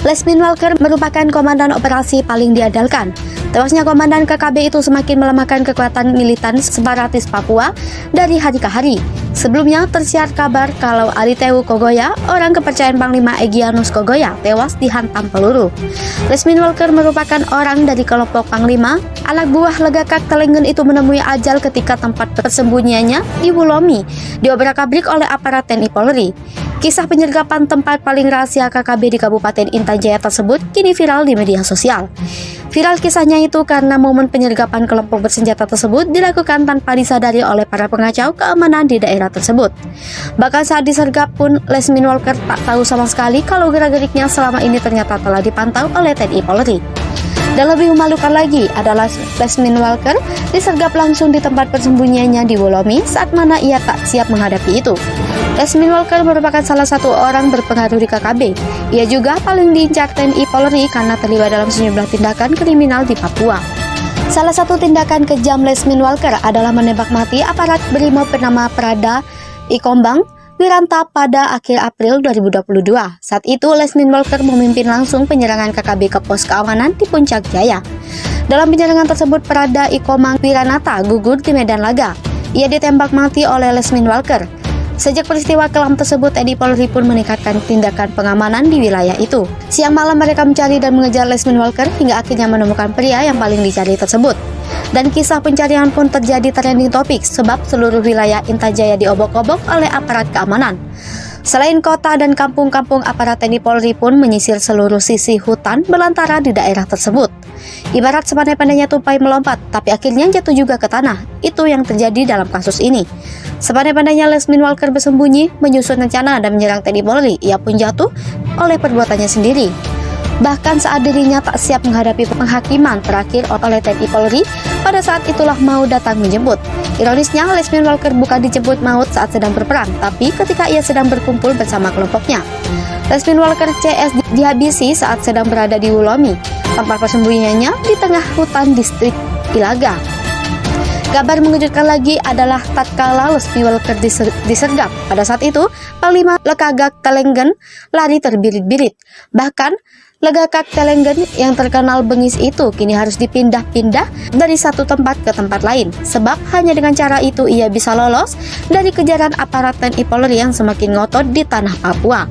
Lesmin Walker merupakan komandan operasi paling diandalkan. Tewasnya komandan KKB itu semakin melemahkan kekuatan militan separatis Papua dari hari ke hari. Sebelumnya tersiar kabar kalau Ariteu Kogoya, orang kepercayaan Panglima Egyanus Kogoya, tewas dihantam peluru. Lesmin Walker merupakan orang dari kelompok Panglima. Anak buah Legakak Telenggen itu menemui ajal ketika tempat persembunyiannya di Wulomi diobrak-abrik oleh aparat TNI Polri. Kisah penyergapan tempat paling rahasia KKB di Kabupaten Intan Jaya tersebut kini viral di media sosial. Viral kisahnya itu karena momen penyergapan kelompok bersenjata tersebut dilakukan tanpa disadari oleh para pengacau keamanan di daerah tersebut. Bahkan saat disergap pun Lesmin Walker tak tahu sama sekali kalau gerak-geriknya selama ini ternyata telah dipantau oleh TNI Polri. Dan lebih memalukan lagi adalah Lesmin Walker disergap langsung di tempat persembunyiannya di Wulomi saat mana ia tak siap menghadapi itu. Lesmin Walker merupakan salah satu orang berpengaruh di KKB. Ia juga paling diincar TNI Polri karena terlibat dalam sejumlah tindakan kriminal di Papua. Salah satu tindakan kejam Lesmin Walker adalah menembak mati aparat BRIMOB bernama Prada Ikombang Wiranta pada akhir April 2022. Saat itu Lesmin Walker memimpin langsung penyerangan KKB ke pos keamanan di Puncak Jaya. Dalam penyerangan tersebut Prada Ikombang Wiranata gugur di medan laga. Ia ditembak mati oleh Lesmin Walker. Sejak peristiwa kelam tersebut, TNI Polri pun meningkatkan tindakan pengamanan di wilayah itu. Siang malam mereka mencari dan mengejar Lesmin Walker hingga akhirnya menemukan pria yang paling dicari tersebut. Dan kisah pencarian pun terjadi trending topik sebab seluruh wilayah Intan Jaya diobok-obok oleh aparat keamanan. Selain kota dan kampung-kampung, aparat TNI Polri pun menyisir seluruh sisi hutan belantara di daerah tersebut. Ibarat sepandai-pandainya tupai melompat, tapi akhirnya jatuh juga ke tanah. Itu yang terjadi dalam kasus ini. Sepandai-pandainya Lesmin Walker bersembunyi, menyusun rencana dan menyerang TNI Polri, ia pun jatuh oleh perbuatannya sendiri. Bahkan saat dirinya tak siap menghadapi penghakiman terakhir oleh TNI Polri, pada saat itulah maut datang menjemput. Ironisnya, Lesmin Walker bukan dijemput maut saat sedang berperang, tapi ketika ia sedang berkumpul bersama kelompoknya. Lesmin Walker CS dihabisi saat sedang berada di Wulomi, tempat persembunyiannya di tengah hutan distrik Ilaga. Kabar mengejutkan lagi adalah tatkala Lesmin Walker disergap. Pada saat itu, Panglima Legakak Telenggen lari terbirit-birit. Bahkan, Legakak Telenggen yang terkenal bengis itu kini harus dipindah-pindah dari satu tempat ke tempat lain. Sebab hanya dengan cara itu ia bisa lolos dari kejaran aparat TNI Polri yang semakin ngotot di tanah Papua.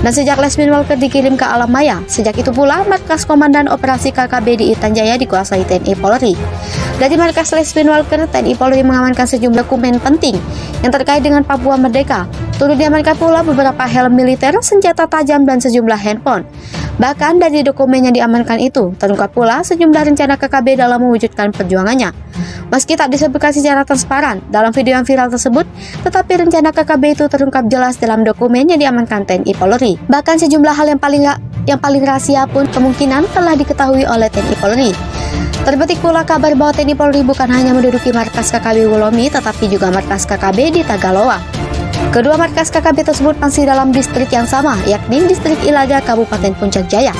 Dan sejak Lesmin Walker dikirim ke alam maya, sejak itu pula markas Komandan Operasi KKB di Intan Jaya dikuasai TNI Polri. Dari markas Lesmin Walker, TNI Polri mengamankan sejumlah dokumen penting yang terkait dengan Papua Merdeka. Turut diamankan pula beberapa helm militer, senjata tajam, dan sejumlah handphone. Bahkan dari dokumen yang diamankan itu, terungkap pula sejumlah rencana KKB dalam mewujudkan perjuangannya. Meski tak disebutkan secara transparan dalam video yang viral tersebut, tetapi rencana KKB itu terungkap jelas dalam dokumen yang diamankan TNI Polri. Bahkan sejumlah hal yang paling rahasia pun kemungkinan telah diketahui oleh TNI Polri. Terbetik pula kabar bahwa TNI Polri bukan hanya menduduki markas KKB Wulomi, tetapi juga markas KKB di Tagaloa. Kedua markas KKB tersebut masih dalam distrik yang sama, yakni distrik Ilaga, Kabupaten Puncak Jaya.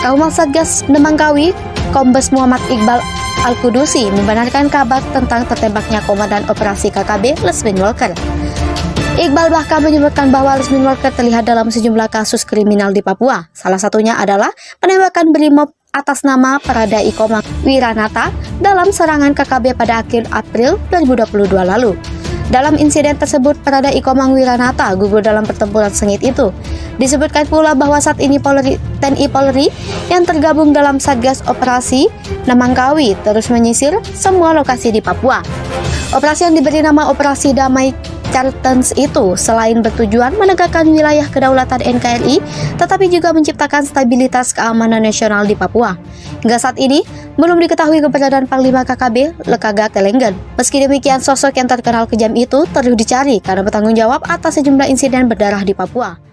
Kaumas Satgas Nemangkawi, Kombes Muhammad Iqbal Al-Kudusi membenarkan kabar tentang tertembaknya Komandan Operasi KKB Lesmin Walker. Iqbal bahkan menyebutkan bahwa Lesmin Walker terlihat dalam sejumlah kasus kriminal di Papua. Salah satunya adalah penembakan BRIMOB atas nama Prada Ikombang Wiranata dalam serangan KKB pada akhir April 2022 lalu. Dalam insiden tersebut, Prada Ikombang Wiranata gugur dalam pertempuran sengit itu. Disebutkan pula bahwa saat ini TNI Polri yang tergabung dalam Satgas Operasi Nemangkawi terus menyisir semua lokasi di Papua. Operasi yang diberi nama Operasi Damai Chartens itu selain bertujuan menegakkan wilayah kedaulatan NKRI, tetapi juga menciptakan stabilitas keamanan nasional di Papua. Hingga saat ini, belum diketahui keberadaan Panglima KKB Legakak Telenggen. Meski demikian, sosok yang terkenal kejam itu terus dicari karena bertanggung jawab atas sejumlah insiden berdarah di Papua.